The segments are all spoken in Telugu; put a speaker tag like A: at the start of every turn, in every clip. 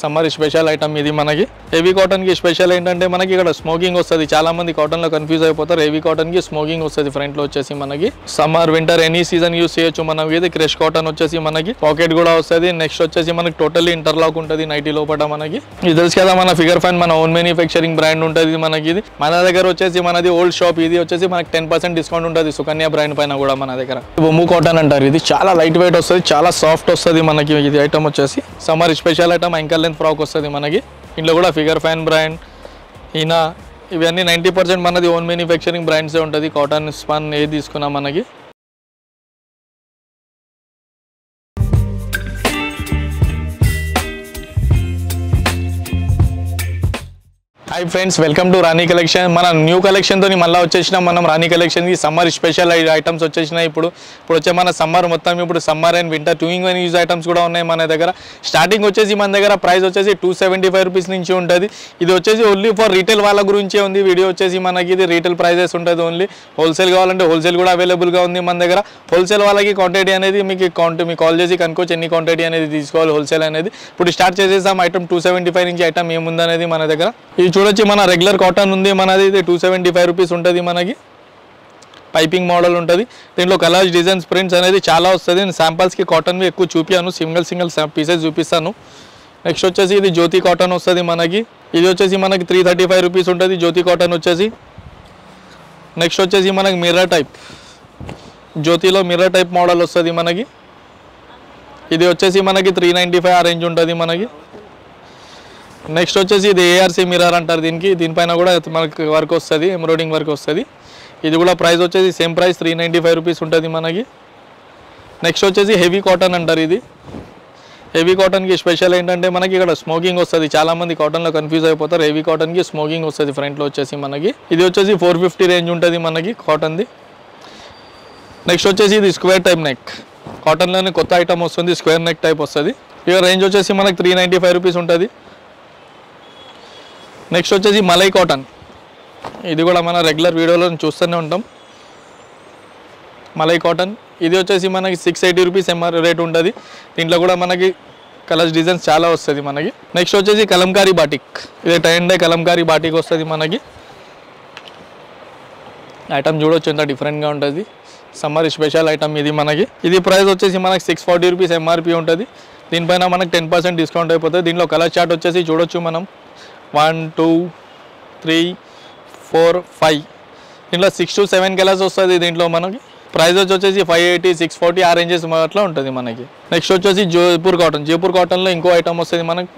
A: సమ్మర్ స్పెషల్ ఐటమ్ ఇది మనకి హెవీ కాటన్ కి స్పెషల్ ఏంటంటే మనకి ఇక్కడ స్మోకింగ్ వస్తుంది. చాలా మంది కాటన్ లో కన్ఫ్యూజ్ అయిపోతారు. హెవీ కాటన్ కి స్మోకింగ్ వస్తుంది ఫ్రంట్ లో వచ్చేసి మనకి summer winter any season use చేయొచ్చు. మనకి ఇది క్రష్ కాటన్ వచ్చేసి మనకి పాకెట్ కూడా వస్తుంది. నెక్స్ట్ వచ్చేసి మనకి టోటల్లీ ఇంటర్లాక్ ఉంటుంది నైటీ లోపల. మనకి ఇది తెలుసు కదా మన ఫిగర్ ఫైన్ మన ఓన్ మ్యానుఫ్యాక్చరింగ్ బ్రాండ్ ఉంటుంది మనకి. ఇది మన దగ్గర వచ్చేసి మనది ఓల్డ్ షాప్. ఇది వచ్చేసి మనకి 10% డిస్కౌంట్ ఉంటుంది సుకన్య బ్రాండ్ పైన కూడా మన దగ్గర. బొమ్ము కాటన్ అంటారు. ఇది చాలా లైట్ వెయిట్ వస్తుంది, చాలా సాఫ్ట్ వస్తుంది మనకి. ఇది ఐటమ్ వచ్చేసి summer special item ankle length frock వస్తుంది మనకి. ఇంట్లో కూడా ఫిగర్ ఫైన్ బ్రాండ్ ఈనా ఇవన్నీ 90% మనది ఓన్ మ్యానుఫ్యాక్చరింగ్ బ్రాండ్సే ఉంటుంది. కాటన్ స్పన్ ఏది తీసుకున్నా మనకి. Hi friends, welcome to Rani collection. మన న్యూ కలెక్షన్తో మళ్ళీ వచ్చేసినాం మనం రాణి కలెక్షన్కి. సమ్మర్ స్పెషల్ ఐటమ్స్ వచ్చేసినాయి. ఇప్పుడు వచ్చే మన సమ్మర్ మొత్తం ఇప్పుడు summer and winter 2-in-1 use items కూడా ఉన్నాయి మన దగ్గర. స్టార్టింగ్ వచ్చేసి మన దగ్గర ప్రైస్ వచ్చేసి 275 రూపీస్ నుంచి ఉంటుంది. ఇది వచ్చేసి ఓన్లీ ఫర్ రీటైల్ వాళ్ళ గురించే ఉంది వీడియో వచ్చేసి మనకి. ఇది రీటైల్ ప్రైజెస్ ఉంటుంది ఓన్లీ. హోల్సేల్ కావాలంటే హోల్సేల్ కూడా అవైలబుల్గా ఉంది మన దగ్గర. హోల్సేల్ వాళ్ళకి క్వాంటిటీ అనేది మీకు కాల్ చేసి కనుక్కోవచ్చు ఎన్ని క్వాంటిటీ అనేది తీసుకోవాలి హోల్సేల్ అనేది. ఇప్పుడు స్టార్ట్ చేసేసాం ఐటమ్ 275 నుంచి ఐటమ్ ఏముందనేది మన దగ్గర. ఇది చూడొచ్చు మన రెగ్యులర్ కాటన్ ఉంది మనది. ఇది 275 రూపీస్ ఉంటుంది మనకి. పైపింగ్ మోడల్ ఉంటుంది. దీంట్లో కలర్స్ డిజైన్స్ ప్రింట్స్ అనేది చాలా వస్తుంది. నేను శాంపల్స్కి కాటన్వి ఎక్కువ చూపించాను, సింగిల్ పీసెస్ చూపిస్తాను. నెక్స్ట్ వచ్చేసి ఇది జ్యోతి కాటన్ వస్తుంది మనకి. ఇది వచ్చేసి మనకి 335 రూపీస్ ఉంటుంది జ్యోతి కాటన్ వచ్చేసి. నెక్స్ట్ వచ్చేసి మనకి మిర్రర్ టైప్, జ్యోతిలో మిర్రర్ టైప్ మోడల్ వస్తుంది మనకి. ఇది వచ్చేసి మనకి 395 ఆ రేంజ్ ఉంటుంది మనకి. నెక్స్ట్ వచ్చేసి ఇది ఏఆర్సీ మిర్రర్ అంటారు దీనికి. దీనిపైన కూడా మనకి వర్క్ వస్తుంది, ఎంబ్రాయిడింగ్ వర్క్ వస్తుంది. ఇది కూడా ప్రైస్ వచ్చేసి సేమ్ ప్రైస్ 395 రూపీస్ ఉంటుంది మనకి. నెక్స్ట్ వచ్చేసి హెవీ కాటన్ అంటారు. ఇది హెవీ కాటన్కి స్పెషల్ ఏంటంటే మనకి ఇక్కడ స్మోకింగ్ వస్తుంది. చాలామంది కాటన్లో కన్ఫ్యూజ్ అయిపోతారు. హెవీ కాటన్కి స్మోకింగ్ వస్తుంది ఫ్రంట్లో వచ్చేసి మనకి. ఇది వచ్చేసి 450 రేంజ్ ఉంటుంది మనకి కాటన్ది. నెక్స్ట్ వచ్చేసి ఇది స్క్వేర్ టైప్ నెక్, కాటన్లోనే కొత్త ఐటమ్ వస్తుంది. స్క్వేర్ నెక్ టైప్ వస్తుంది. ఇక రేంజ్ వచ్చేసి మనకి 395 రూపీస్ ఉంటుంది. నెక్స్ట్ వచ్చేసి మలై కాటన్. ఇది కూడా మన రెగ్యులర్ వీడియోలో చూస్తూనే ఉంటాం మలై కాటన్. ఇది వచ్చేసి మనకి 680 రూపీస్ ఎంఆర్ రేట్ ఉంటుంది. దీంట్లో కూడా మనకి కలర్స్ డిజైన్స్ చాలా వస్తుంది మనకి. నెక్స్ట్ వచ్చేసి కలంకారీ బాటిక్. ఇది టైండే కలంకారీ బాటిక్ వస్తుంది మనకి. ఐటమ్ చూడొచ్చు ఎంత డిఫరెంట్గా ఉంటుంది. సమ్మర్ స్పెషల్ ఐటమ్ ఇది మనకి. ఇది ప్రైస్ వచ్చేసి మనకి 640 రూపీస్ ఎంఆర్పి ఉంటుంది. దీనిపైన మనకి 10% డిస్కౌంట్ అయిపోతుంది. దీంట్లో కలర్ చార్ట్ వచ్చేసి చూడొచ్చు మనం 1 2 3 4 5 దీంట్లో 6 to 7 కలర్స్ వస్తుంది దీంట్లో మనకి. ప్రైస్ వచ్చేసి 580 640 ఆ రేంజెస్ అట్లా ఉంటుంది మనకి. నెక్స్ట్ వచ్చేసి జైపూర్ కాటన్. జైపూర్ కాటన్లో ఇంకో ఐటమ్ వస్తుంది మనకి.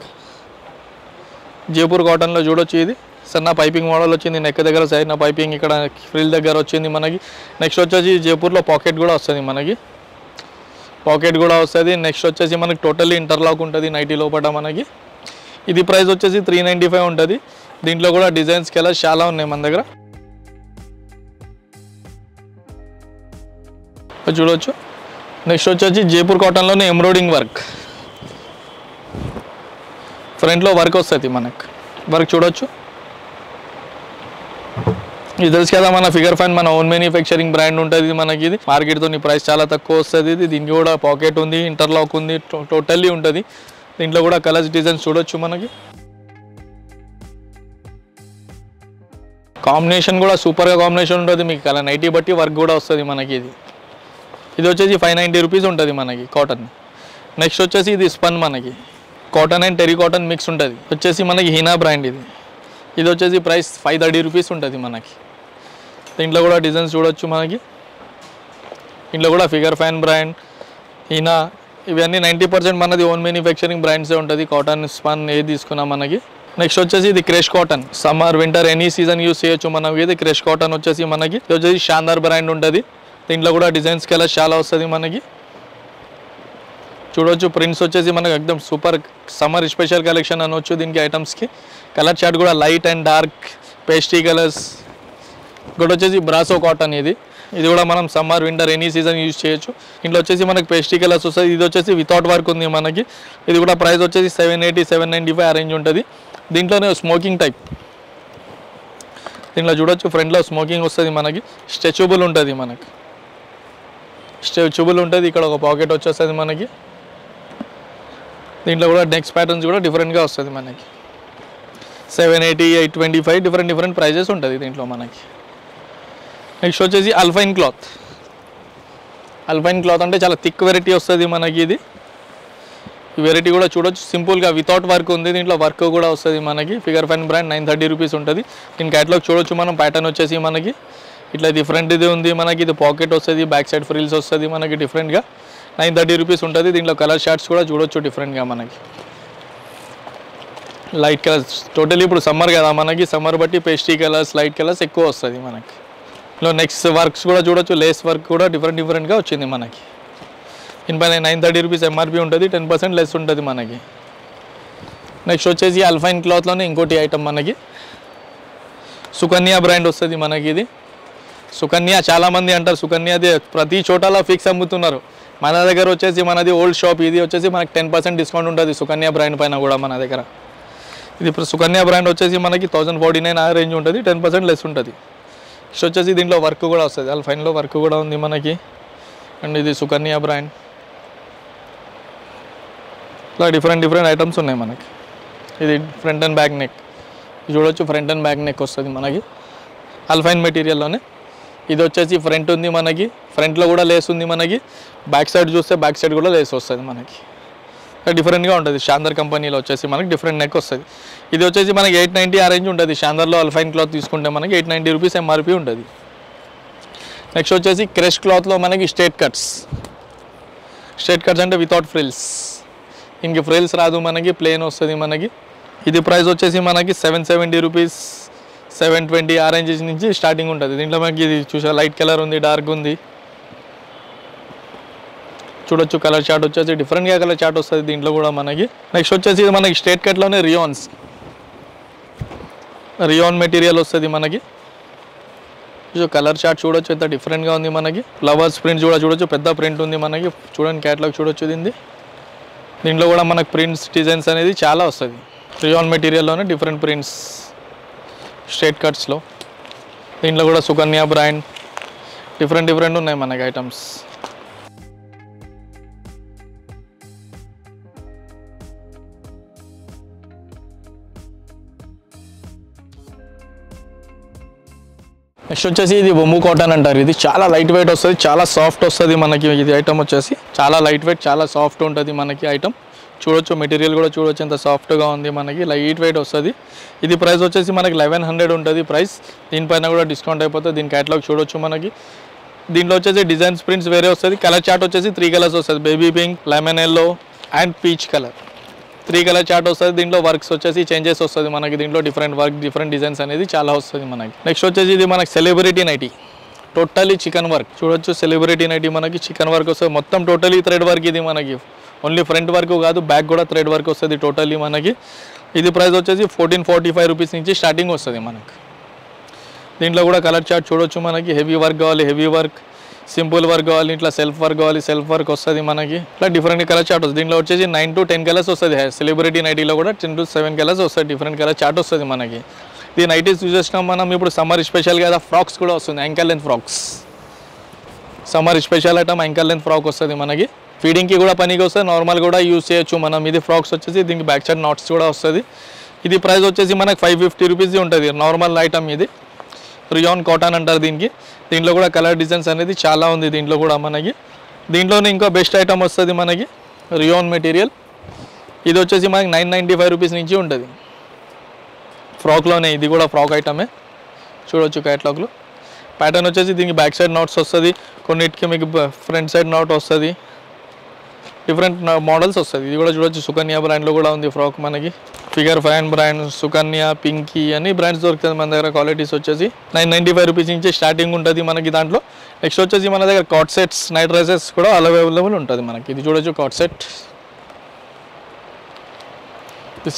A: జైపూర్ కాటన్లో చూడొచ్చు ఇది సన్న పైపింగ్ మోడల్ వచ్చింది. నెక్ దగ్గర సైడ్ పైపింగ్ ఇక్కడ ఫ్రిల్ దగ్గర వచ్చింది మనకి. నెక్స్ట్ వచ్చేసి జైపూర్లో పాకెట్ కూడా వస్తుంది మనకి. పాకెట్ కూడా వస్తుంది. నెక్స్ట్ వచ్చేసి మనకి టోటల్లీ ఇంటర్లాక్ ఉంటుంది నైటీ లోపల మనకి. ఇది ప్రైస్ వచ్చేసి 395 ఉంటుంది. దీంట్లో కూడా డిజైన్స్ కలర్స్ చాలా ఉన్నాయి మన దగ్గర చూడవచ్చు. నెక్స్ట్ వచ్చేసి జైపూర్ కాటన్లోనే ఎంబ్రాయిడింగ్ వర్క్, ఫ్రంట్లో వర్క్ వస్తుంది మనకు. వర్క్ చూడొచ్చు. ఇది తెలుసు కదా మన ఫిగర్ ఫైన్ మన ఓన్ మ్యానుఫ్యాక్చరింగ్ బ్రాండ్ ఉంటుంది మనకి. ఇది మార్కెట్తో ప్రైస్ చాలా తక్కువ వస్తుంది. ఇది దీనికి కూడా పాకెట్ ఉంది, ఇంటర్లాక్ ఉంది, టోటల్లీ ఉంటుంది. దీంట్లో కూడా కలర్స్ డిజైన్స్ చూడొచ్చు మనకి. కాంబినేషన్ కూడా సూపర్గా కాంబినేషన్ ఉంటుంది మీకు. అలా నైటీ బట్టి వర్క్ కూడా వస్తుంది మనకి. ఇది వచ్చేసి 590 రూపీస్ ఉంటుంది మనకి కాటన్. నెక్స్ట్ వచ్చేసి ఇది స్పన్ మనకి. Cotton and TERI cotton mix ఉంటుంది వచ్చేసి మనకి హీనా బ్రాండ్. ఇది వచ్చేసి ప్రైస్ 530 రూపీస్ ఉంటుంది మనకి. దీంట్లో కూడా డిజైన్స్ చూడొచ్చు మనకి. దీంట్లో కూడా ఫిగర్ ఫైన్ బ్రాండ్, హీనా ఇవన్నీ 90% మనది ఓన్ మ్యానుఫ్యాక్చరింగ్ బ్రాండ్సే ఉంటుంది. కాటన్ స్పన్ ఏది తీసుకున్నా మనకి. నెక్స్ట్ వచ్చేసి ఇది crush cotton. Summer winter any season use చేయొచ్చు మనం. ఇది క్రష్ కాటన్ వచ్చేసి మనకి. ఇది వచ్చేసి షాందార్ బ్రాండ్ ఉంటుంది. దీంట్లో కూడా డిజైన్స్ కలర్స్ చాలా వస్తుంది మనకి. చూడొచ్చు ప్రింట్స్ వచ్చేసి మనకి ఎక్దమ్ సూపర్ సమ్మర్ స్పెషల్ కలెక్షన్ అనొచ్చు దీనికి ఐటమ్స్కి. కలర్ చార్ట్ కూడా light and dark pasty colours. ఇంకోటి వచ్చేసి బ్రాసో కాటన్. ఇది కూడా మనం summer winter any season use చేయొచ్చు. ఇంట్లో వచ్చేసి మనకి పేస్టీ కలర్స్ వస్తుంది. ఇది వచ్చేసి వితౌట్ వర్క్ ఉంది మనకి. ఇది కూడా ప్రైస్ వచ్చేసి 780 795 ఆ రేంజ్ ఉంటుంది. దీంట్లోనే స్మోకింగ్ టైప్. దీంట్లో చూడొచ్చు ఫ్రంట్లో స్మోకింగ్ వస్తుంది మనకి. స్ట్రెచబుల్ ఉంటుంది మనకి. స్ట్రెచబుల్ ఉంటుంది. ఇక్కడ ఒక పాకెట్ వచ్చేస్తుంది మనకి. దీంట్లో కూడా నెక్స్ట్ ప్యాటర్న్స్ కూడా డిఫరెంట్గా వస్తుంది మనకి 780, 825 డిఫరెంట్ ప్రైజెస్ ఉంటుంది దీంట్లో మనకి. నెక్స్ట్ వచ్చేసి అల్ఫైన్ క్లాత్. అల్ఫైన్ క్లాత్ అంటే చాలా థిక్ వెరైటీ వస్తుంది మనకి. ఇది ఈ వెరైటీ కూడా చూడొచ్చు, సింపుల్గా వితౌట్ వర్క్ ఉంది. దీంట్లో వర్క్ కూడా వస్తుంది మనకి. ఫిగర్ ఫైన్ బ్రాండ్ 930 రూపీస్ ఉంటుంది. దీని క్యాటలాగ్ చూడొచ్చు మనం. ప్యాటర్న్ వచ్చేసి మనకి ఇట్లా డిఫరెంట్ ఇది ఉంది మనకి. ఇది పాకెట్ వస్తుంది, బ్యాక్ సైడ్ ఫ్రిల్స్ వస్తుంది మనకి డిఫరెంట్గా. 930 రూపీస్ ఉంటుంది. దీంట్లో కలర్ షార్ట్స్ కూడా చూడొచ్చు డిఫరెంట్గా మనకి. లైట్ కలర్స్ టోటలీ ఇప్పుడు సమ్మర్ కదా మనకి. సమ్మర్ బట్టి పేస్ట్రీ కలర్స్, లైట్ కలర్స్ ఎక్కువ వస్తుంది మనకి. నెక్స్ట్ వర్క్స్ కూడా చూడొచ్చు. లేస్ వర్క్ కూడా డిఫరెంట్గా వచ్చింది మనకి. దీనిపైన 930 రూపీస్ ఎంఆర్పి ఉంటుంది. 10% లెస్ ఉంటుంది మనకి. నెక్స్ట్ వచ్చేసి అల్ఫైన్ క్లాత్లోనే ఇంకోటి ఐటమ్ మనకి సుకన్య బ్రాండ్ వస్తుంది మనకి. ఇది సుకన్య చాలామంది అంటారు. సుకన్యది ప్రతి చోటలా ఫిక్స్ అమ్ముతున్నారు. మన దగ్గర వచ్చేసి మనది ఓల్డ్ షాప్. ఇది వచ్చేసి మనకి 10% డిస్కౌంట్ ఉంటుంది సుకన్య బ్రాండ్ పైన కూడా మన దగ్గర. ఇది ఇప్పుడు సుకన్య బ్రాండ్ వచ్చేసి మనకి 1049 ఆ రేంజ్ ఉంటుంది. 10% లెస్ ఉంటుంది. నెక్స్ట్ వచ్చేసి దీంట్లో వర్క్ కూడా వస్తుంది. అల్ఫైన్లో వర్క్ కూడా ఉంది మనకి. అండ్ ఇది సుకన్య బ్రాండ్. ఇలా డిఫరెంట్ ఐటమ్స్ ఉన్నాయి మనకి. ఇది ఫ్రంట్ అండ్ బ్యాక్ నెక్. ఇది చూడొచ్చు, ఫ్రంట్ అండ్ బ్యాక్ నెక్ వస్తుంది మనకి అల్ఫైన్ మెటీరియల్లోనే. ఇది వచ్చేసి ఫ్రంట్ ఉంది మనకి. ఫ్రంట్లో కూడా లేస్ ఉంది మనకి. బ్యాక్ సైడ్ చూస్తే బ్యాక్ సైడ్ కూడా లేస్ వస్తుంది మనకి. డిఫరెంట్గా ఉంటుంది. షాందర్ కంపెనీలో వచ్చేసి మనకి డిఫరెంట్ నెక్ వస్తుంది. ఇది వచ్చేసి మనకి 890 ఆ రేంజ్ ఉంటుంది. షాందర్లో అల్ఫైన్ క్లాత్ తీసుకుంటే మనకి 890 రూపీస్ ఎంఆర్పి ఉంటుంది. నెక్స్ట్ వచ్చేసి క్రష్ క్లాత్లో మనకి స్ట్రేట్ కట్స్ అంటే వితౌట్ ఫ్రిల్స్. ఇంక ఫ్రిల్స్ రాదు మనకి, ప్లెయిన్ వస్తుంది మనకి. ఇది ప్రైస్ వచ్చేసి మనకి 770 రూపీస్, 720 ఆ రేంజెస్ నుంచి స్టార్టింగ్ ఉంటుంది. దీంట్లో మనకి ఇది చూసా లైట్ కలర్ ఉంది, డార్క్ ఉంది. చూడొచ్చు కలర్ చార్ట్ వచ్చేసి డిఫరెంట్గా కలర్ చార్ట్ వస్తుంది దీంట్లో కూడా మనకి. నెక్స్ట్ వచ్చేసి మనకి స్ట్రేట్ కట్లోనే రియాన్ మెటీరియల్ వస్తుంది మనకి. కలర్ చార్ట్ చూడొచ్చు ఎంత డిఫరెంట్గా ఉంది మనకి. ఫ్లవర్స్ ప్రింట్ కూడా చూడొచ్చు, పెద్ద ప్రింట్ ఉంది మనకి. చూడండి క్యాటలాగ్ చూడొచ్చు దీంట్లో కూడా మనకు ప్రింట్స్ డిజైన్స్ అనేది చాలా వస్తుంది. రియాన్ మెటీరియల్లోనే డిఫరెంట్ ప్రింట్స్ స్ట్రేట్ కట్స్లో. దీంట్లో కూడా సుకన్య బ్రాండ్ డిఫరెంట్ ఉన్నాయి మనకి ఐటమ్స్. నెక్స్ట్ వచ్చేసి ఇది బొంబు కాటన్ అంటారు. ఇది చాలా లైట్ వెయిట్ వస్తుంది, చాలా సాఫ్ట్ వస్తుంది మనకి. ఇది ఐటమ్ వచ్చేసి చాలా లైట్ వెయిట్, చాలా సాఫ్ట్ ఉంటుంది మనకి ఐటమ్. చూడొచ్చు మెటీరియల్ కూడా చూడొచ్చు ఎంత సాఫ్ట్గా ఉంది మనకి. లైట్ వెయిట్ వస్తుంది. ఇది ప్రైస్ వచ్చేసి మనకి 1100 ఉంటుంది ప్రైస్. దీనిపైన కూడా డిస్కౌంట్ అయిపోతుంది. దీని క్యాటలాగ్ చూడొచ్చు మనకి. దీంట్లో వచ్చేసి డిజైన్స్ ప్రింట్స్ వేరే వస్తుంది. కలర్ చార్ట్ వచ్చేసి 3 కలర్స్ వస్తుంది. Baby pink, lemon yellow and peach colour. 3 colour chart వస్తుంది. దీంట్లో వర్క్స్ వచ్చేసి చేంజెస్ వస్తుంది మనకి. దీంట్లో డిఫరెంట్ వర్క్, డిఫరెంట్ డిజైన్స్ అనేది చాలా వస్తుంది మనకి. నెక్స్ట్ వచ్చేసి ఇది మనకి celebrity nighty, totally chicken work. చూడొచ్చు సెలబ్రిటీ నైటీ మనకి చికెన్ వర్క్ వస్తుంది. మొత్తం టోటలీ థ్రెడ్ వర్క్. ఇది మనకి ఓన్లీ ఫ్రంట్ వర్క్ కాదు, బ్యాక్ కూడా థ్రెడ్ వర్క్ వస్తుంది టోటలీ మనకి. ఇది ప్రైస్ వచ్చేసి 1445 రూపీస్ నుంచి స్టార్టింగ్ వస్తుంది మనకి. దీంట్లో కూడా కలర్ చార్ట్ చూడొచ్చు మనకి. హెవీ వర్క్ కావాలి, హెవీ వర్క్, సింపుల్ వర్క్ కావాలి, ఇట్లా సెల్ఫ్ వర్క్ కావాలి, సెల్ఫ్ వర్క్ వస్తుంది మనకి. ఇట్లా డిఫరెంట్ కలర్ చార్ట్ వస్తుంది. దీంట్లో వచ్చేసి 9 to 10 కలర్స్ వస్తుంది. సెలబ్రిటీ నైటీలో కూడా 10 to 7 కలర్స్ వస్తుంది. డిఫరెంట్ కలర్ చార్ట్ వస్తుంది మనకి. ఈ నైటీస్ యూజ్ చేసినాం మనం. ఇప్పుడు సమ్మర్ స్పెషల్ కదా, ఫ్రాక్స్ కూడా వస్తుంది. Ankle length frocks, summer special item ankle length frock వస్తుంది మనకి. ఫీడింగ్కి కూడా పనికి వస్తుంది, నార్మల్ కూడా యూజ్ చేయొచ్చు మనం. ఇది ఫ్రాక్స్ వచ్చేసి దీనికి బ్యాక్ సైడ్ నాట్స్ కూడా వస్తుంది. ఇది ప్రైస్ వచ్చేసి మనకి 550 రూపీస్ ఉంటుంది. నార్మల్ ఐటమ్ ఇది. రియాన్ కాటన్ అంటారు దీనికి. దీంట్లో కూడా కలర్ డిజైన్స్ అనేది చాలా ఉంది దీంట్లో కూడా మనకి. దీంట్లోనే ఇంకో బెస్ట్ ఐటమ్ వస్తుంది మనకి రియాన్ మెటీరియల్. ఇది వచ్చేసి మనకి 995 రూపీస్ నుంచి ఉంటుంది. ఫ్రాక్లోనే ఇది కూడా ఫ్రాక్ ఐటమే. చూడవచ్చు క్యాటలాగ్లో. ప్యాటర్న్ వచ్చేసి దీనికి బ్యాక్ సైడ్ నాట్స్ వస్తుంది, కొన్నిటికి మీకు ఫ్రంట్ సైడ్ నాట్ వస్తుంది. డిఫరెంట్ మోడల్స్ వస్తుంది. ఇది కూడా చూడొచ్చు సుకన్య బ్రాండ్లో కూడా ఉంది ఫ్రాక్ మనకి. Figure fine brand, Sukanya, Pinky అన్ని బ్రాండ్స్ దొరుకుతుంది మన దగ్గర. క్వాలిటీస్ వచ్చేసి 995 రూపీస్ నుంచి స్టార్టింగ్ ఉంటుంది మనకి దాంట్లో. నెక్స్ట్ వచ్చేసి మన దగ్గర కాట్ సెట్స్, నైట్ డ్రెసెస్ కూడా అవైలబుల్ ఉంటుంది మనకి. ఇది చూడొచ్చు cot set.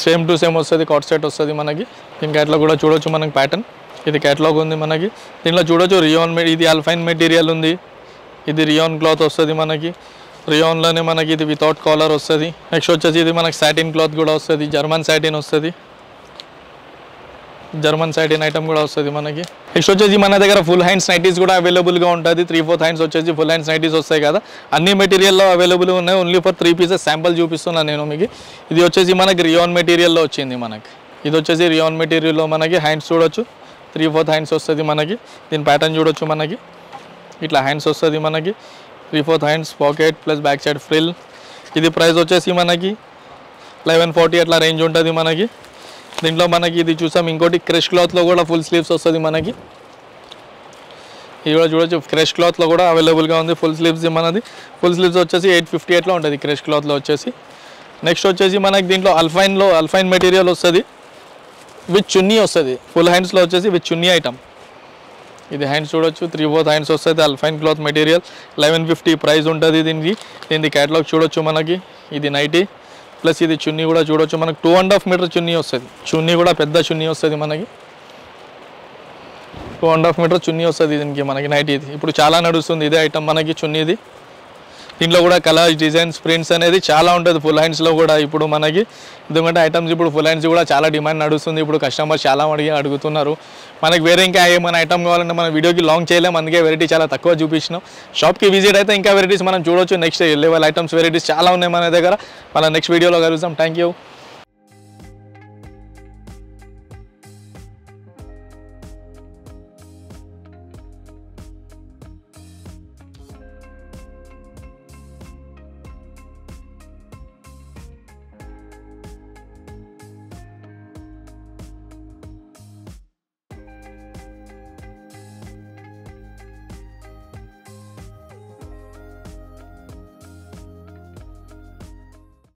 A: Same to same వస్తుంది, కాట్ సెట్ వస్తుంది మనకి. దీని క్యాటలాగ్ కూడా చూడొచ్చు మనకి. ప్యాటర్న్ ఇది క్యాటలాగ్ ఉంది మనకి. దీంట్లో చూడొచ్చు రియాన్, ఇది అల్ఫైన్ మెటీరియల్ ఉంది. ఇది రియాన్ క్లాత్ వస్తుంది మనకి. రియాన్లోనే మనకి ఇది వితౌట్ కాలర్ వస్తుంది. నెక్స్ట్ వచ్చేసి ఇది మనకి సాటిన్ క్లాత్ కూడా వస్తుంది. జర్మన్ సాటిన్ వస్తుంది. జర్మన్ సైటిన్ ఐటమ్ కూడా వస్తుంది మనకి. నెక్స్ట్ వచ్చేసి మన దగ్గర ఫుల్ హ్యాండ్స్ నైటీస్ కూడా అవైలబుల్గా ఉంటుంది. 3/4 హ్యాండ్స్ వచ్చేసి ఫుల్ హ్యాండ్స్ నైటీస్ వస్తాయి కదా, అన్ని మెటీరియల్లో అవైలబుల్ ఉన్నాయి. ఓన్లీ ఫర్ 3 పీసెస్ శాంపుల్ చూపిస్తున్నాను నేను మీకు. ఇది వచ్చేసి మనకి రియాన్ మెటీరియల్లో వచ్చింది మనకి. ఇది వచ్చేసి రియాన్ మెటీరియల్లో మనకి హ్యాండ్స్ చూడొచ్చు, 3/4 హ్యాండ్స్ వస్తుంది మనకి. దీని ప్యాటర్న్ చూడొచ్చు మనకి, ఇట్లా హ్యాండ్స్ వస్తుంది మనకి. 3/4 hands, pocket plus back side frill. ఇది ప్రైస్ వచ్చేసి మనకి 1140 అట్లా రేంజ్ ఉంటుంది మనకి. దీంట్లో మనకి ఇది చూసాం, ఇంకోటి క్రష్ క్లాత్లో కూడా ఫుల్ స్లీవ్స్ వస్తుంది మనకి. ఇది కూడా చూడొచ్చు, క్రష్ క్లాత్లో కూడా అవైలబుల్గా ఉంది ఫుల్ స్లీవ్స్ మనది. ఫుల్ స్లీవ్స్ వచ్చేసి 858లో ఉంటుంది క్రష్ క్లాత్లో వచ్చేసి. నెక్స్ట్ వచ్చేసి మనకి దీంట్లో అల్ఫైన్ మెటీరియల్ వస్తుంది విత్ చున్నీ వస్తుంది. ఫుల్ హ్యాండ్స్లో వచ్చేసి విత్ చున్నీ ఐటమ్. ఇది హ్యాండ్స్ చూడొచ్చు, 3/4 హ్యాండ్స్ వస్తుంది, అల్ఫైన్ క్లాత్ మెటీరియల్. 1150 ప్రైస్ ఉంటుంది దీనికి. దీని క్యాటలాగ్ చూడొచ్చు మనకి. ఇది నైటీ ప్లస్ ఇది చున్నీ కూడా చూడొచ్చు మనకి. 2.5 మీటర్ చున్నీ వస్తుంది. చున్నీ కూడా పెద్ద చున్నీ వస్తుంది మనకి. 2.5 మీటర్ చున్నీ వస్తుంది దీనికి మనకి నైటీ. ఇది ఇప్పుడు చాలా నడుస్తుంది ఇదే ఐటమ్ మనకి చున్నీది. దీంట్లో కూడా కలర్స్, డిజైన్స్, ప్రింట్స్ అనేది చాలా ఉంటుంది ఫుల్ హ్యాండ్స్లో కూడా ఇప్పుడు మనకి. ఎందుకంటే ఐటమ్స్ ఇప్పుడు ఫుల్ హ్యాండ్స్ కూడా చాలా డిమాండ్ నడుస్తుంది. ఇప్పుడు కస్టమర్స్ చాలా అడుగుతున్నారు. మనకి వేరే ఇంకా ఏమైనా ఐటమ్ కావాలంటే మన వీడియోకి లాంగ్ చేయలేము, అందుకే వెరైటీ చాలా తక్కువ చూపించినాం. షాప్కి విజిట్ అయితే ఇంకా వెరైటీస్ మనం చూడొచ్చు. నెక్స్ట్ లెవెల్ ఐటమ్స్ వెరైటీస్ చాలా ఉన్నాయి మన దగ్గర. మన నెక్స్ట్ వీడియోలో కలుద్దాం. Thank you.